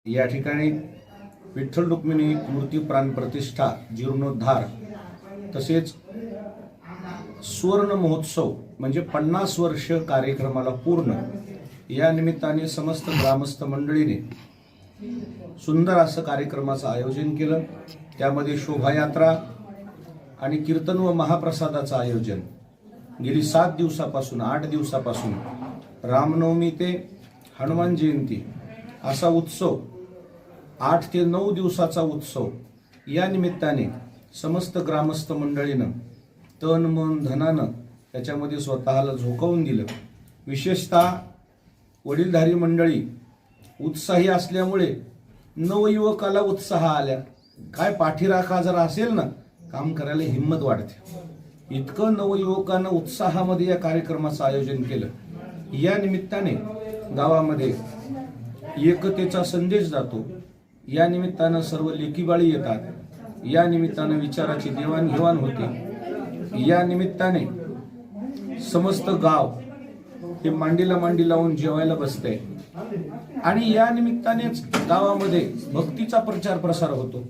या ठिकाणी विठ्ठल रुक्मिणी मूर्ती प्राण प्रतिष्ठा जीर्णोद्धार तसेच सुवर्ण महोत्सव म्हणजे 50 वर्ष कार्यक्रमाला पूर्ण या निमित्ताने समस्त ग्रामस्थ मंडळीने सुंदर असं कार्यक्रमाचं आयोजन केलं। त्यामध्ये शोभायात्रा आणि कीर्तन व महाप्रसादाचं आयोजन गेली 7 दिवसापासून 8 दिवसापासून रामनवमी ते हनुमान जयंती असा उत्सव 8 ते 9 दिवसाचा उत्सव या निमित्ताने समस्त ग्रामस्थ मंडळीनं तन मन धनानं त्याच्यामध्ये स्वतःला झोकवून दिलं। विशेषतः वडीलधारी मंडळी उत्साही असल्यामुळे नवयुवकाला उत्साह आल्या। काय पाठीराखा जर असेल ना काम करायला हिंमत वाढते। इतकं नवयुवकांना उत्साहामध्ये या कार्यक्रमाचं आयोजन केलं। या निमित्ताने गावामध्ये एकतेचा संदेश जातो। या निमित्तानं सर्व लेकीबाळी येतात। या निमित्तानं विचाराची देवाणघेवाण होते। या निमित्ताने समस्त गाव हे मांडीला मांडी लावून जेवायला बसते आणि या निमित्तानेच गावामध्ये भक्तीचा प्रचार प्रसार होतो,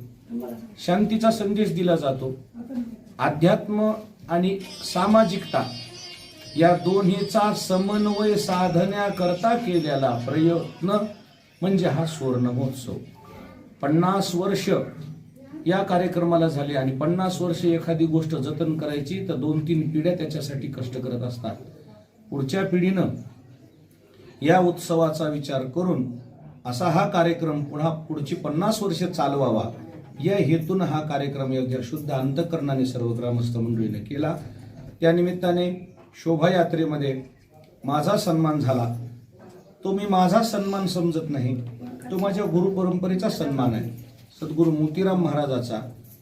शांतीचा संदेश दिला जातो। अध्यात्म आणि सामाजिकता या दोन्हीचा समन्वय साधण्याकरता केलेला प्रयत्न म्हणजे हा सुवर्ण महोत्सव। 50 वर्ष या कार्यक्रमाला झाले आणि 50 वर्ष एखादी गोष्ट जतन करायची तर 2-3 पिढ्या त्याच्यासाठी कष्ट करत असतात। पुढच्या पिढीनं या उत्सवाचा विचार करून असा हा कार्यक्रम पुढची 50 वर्ष चालवावा या हेतून हा कार्यक्रम अगदी शुद्ध अंतःकरणाने सर्व ग्रामस्थ मंडळीने केला। त्या निमित्ताने शोभायात्रेमध्ये माझा सन्मान झाला। तो मी माझा सन्मान समजत नाही, तो माझ्या गुरु परंपरेचा सन्मान आहे। सद्गुरू मोतीराम महाराजाचा,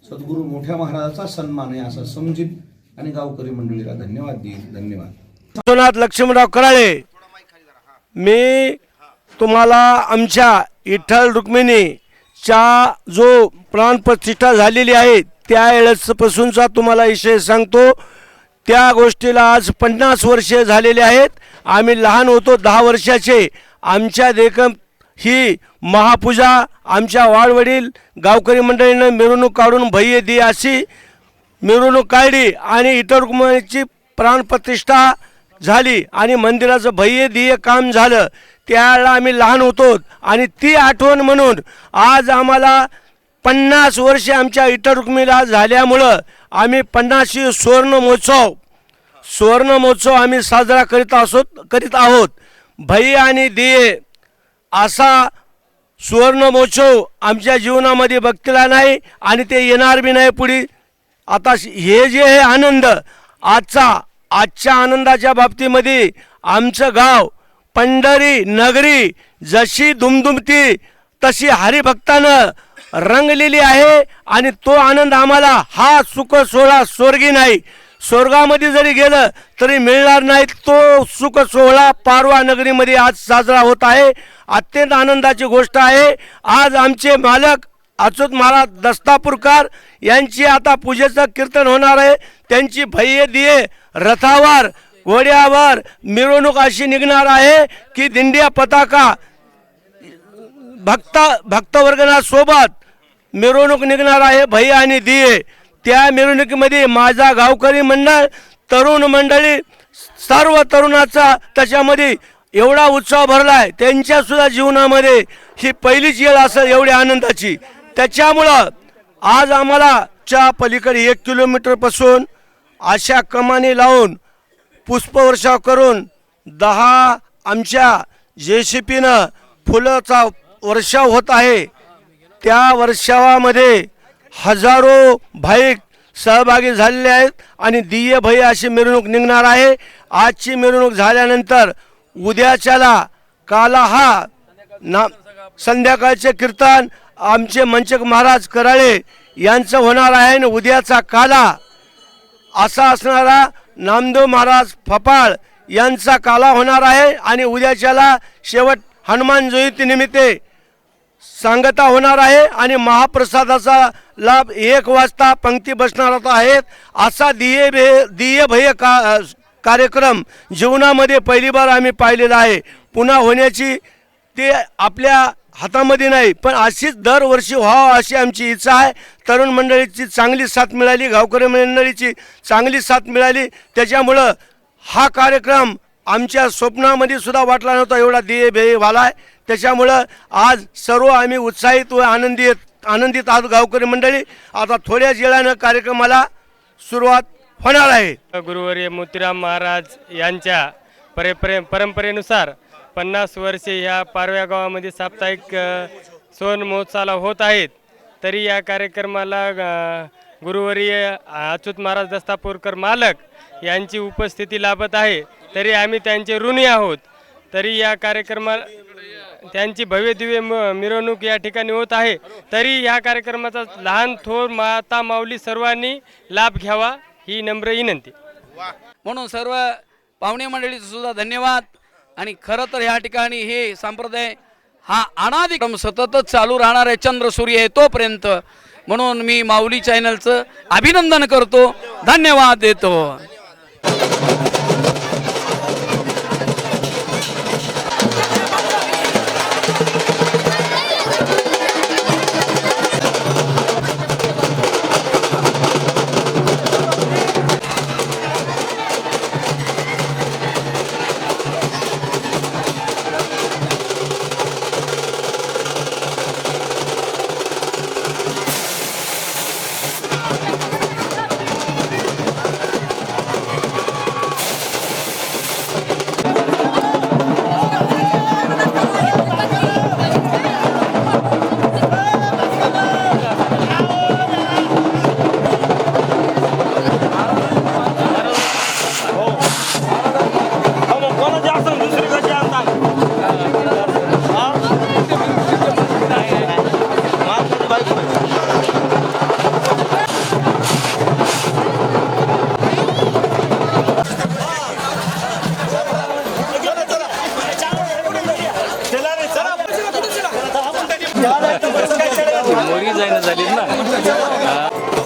सद्गुरू मोठ्या महाराजाचा सन्मान आहे असं समजित आणि गावकरी मंडळीला धन्यवाद देईल। धन्यवाद। विश्वनाथ लक्ष्मणराव कराळे, मी तुम्हाला आमच्या विठ्ठल रुक्मिणीचा जो प्राणप्रतिष्ठा झालेली आहे त्या वेळेसपासूनचा तुम्हाला विषय सांगतो। त्या गोष्टीला आज 50 वर्षे झालेले आहेत। आम्ही लहान होतो 10 वर्षाचे। आमच्या देखम ही महापूजा आमच्या वाडवडील गावकरी मंडळीनं मिरवणूक काढून भय्य दी अशी मिरवणूक काढली आणि विठ्ठल रुक्मिणीची प्राणप्रतिष्ठा झाली आणि मंदिराचं भव्य दिव्य काम झालं। त्यावेळेला आम्ही लहान होतो आणि ती आठवण म्हणून आज आम्हाला 50 वर्षे आमच्या विठ्ठल रुक्मिणीला झाल्यामुळं आम्ही 50वी सुवर्ण महोत्सव आम्ही साजरा करीत आहोत। भव्य आणि दिव्य असा सुवर्ण महोत्सव आमच्या जीवनामध्ये बघितला नाही आणि ते येणार बी नाही पुढे। आता हे जे आहे आनंद आजच्या आनंदाच्या बाबतीमध्ये आमचं गाव पंढरी नगरी जशी दुमदुमती तशी हरिभक्तानं रंगलेली आहे आणि तो आनंद आम्हाला हा सुख सोहळा स्वर्गी नाही, स्वर्गामध्ये जरी गेलं तरी मिळणार नाही। तो सुख सोहळा पारवा नगरीमध्ये आज साजरा होत आहे। अत्यंत आनंदाची गोष्ट आहे। आज आमचे मालक अच्युत महाराज दस्तापूरकर यांची आता पूजेचं कीर्तन होणार आहे। त्यांची भव्य दिव्य रथावर घोड्यावर मिरवणूक अशी निघणार आहे की दिंड्या पताका भक्तवर्गनासोबत मिरवणूक निघणार आहे भव्य आणि दिव्य। त्या मिरवणुकीमध्ये माझा गावकरी मंडळ तरुण मंडळी सर्व तरुणाचा त्याच्यामध्ये एवढा उत्साह भरला आहे। त्यांच्या सुद्धा जीवनामध्ये ही पहिलीच वेळ असेल एवढी आनंदाची। त्याच्यामुळं आज आम्हाला च्या पलीकडे 1 किलोमीटरपासून अशा कमानी लावून पुष्पवर्षाव करून 10 आमच्या JCPनं फुलाचा वर्षाव होत आहे। त्या वर्षावामध्ये हजारो भाविक सहभागी झालेले आहेत आणि दिव्य भव्य अशी मिरवणूक निघणार आहे। आजची मिरवणूक झाल्यानंतर उद्याच्याला काला हा संध्याकाळचे कीर्तन आमचे मंचक महाराज कराळे यांचं होणार आहे आणि उद्याचा काला असा असणारा नामदेव महाराज फपाळ यांचा काला होणार आहे आणि उद्याच्याला शेवट हनुमान जयंती निमित्त सांगता होणार आहे आणि महाप्रसादाचा लाभ 1 वाजता पंक्ती बसणार आहेत। असा दिव्य भव्य कार्यक्रम जीवनामध्ये पहिली बार आम्ही पाहिलेला आहे। पुन्हा होण्याची ते आपल्या हातामध्ये नाही, पण अशीच दरवर्षी व्हावं अशी आमची इच्छा आहे. तरुण मंडळीची चांगली साथ मिळाली, गावकरी मंडळीची चांगली साथ मिळाली, त्याच्यामुळं हा कार्यक्रम आमच्या स्वप्नामध्ये सुद्धा वाटला नव्हता एवढा ध्येय झाला आहे. त्याच्यामुळं आज सर्व आम्ही उत्साहित व आनंदित आहोत गावकरी मंडळी. आता थोड्याच वेळानं कार्यक्रमाला सुरुवात होणार आहे. गुरुवर्य मोतीराम महाराज यांच्या परंपरेनुसार 50 वर्षे ह्या पारव्या गावामध्ये साप्ताहिक सुवर्ण महोत्सवाला होत आहेत. तरी या कार्यक्रमाला गुरुवर्य अच्युत महाराज दस्तापूरकर मालक यांची उपस्थिती लाभत आहे. तरी आम्ही त्यांचे ऋणी आहोत. तरी या कार्यक्रमाला त्यांची भव्य दिव्य मिरवणूक या ठिकाणी होत आहे. तरी या कार्यक्रमाचा लहान थोर माता माऊली सर्वांनी लाभ घ्यावा ही नम्र विनंती. म्हणून सर्व पाहुणे मंडळीचं सुद्धा धन्यवाद. आणि खरं तर ह्या ठिकाणी हे संप्रदाय हा अनादिक्रम सततच चालू राहणार आहे, चंद्र सूर्य आहे तोपर्यंत. म्हणून मी माऊली चॅनलचं अभिनंदन करतो, धन्यवाद देतो. मोरी जाईन झाली ना.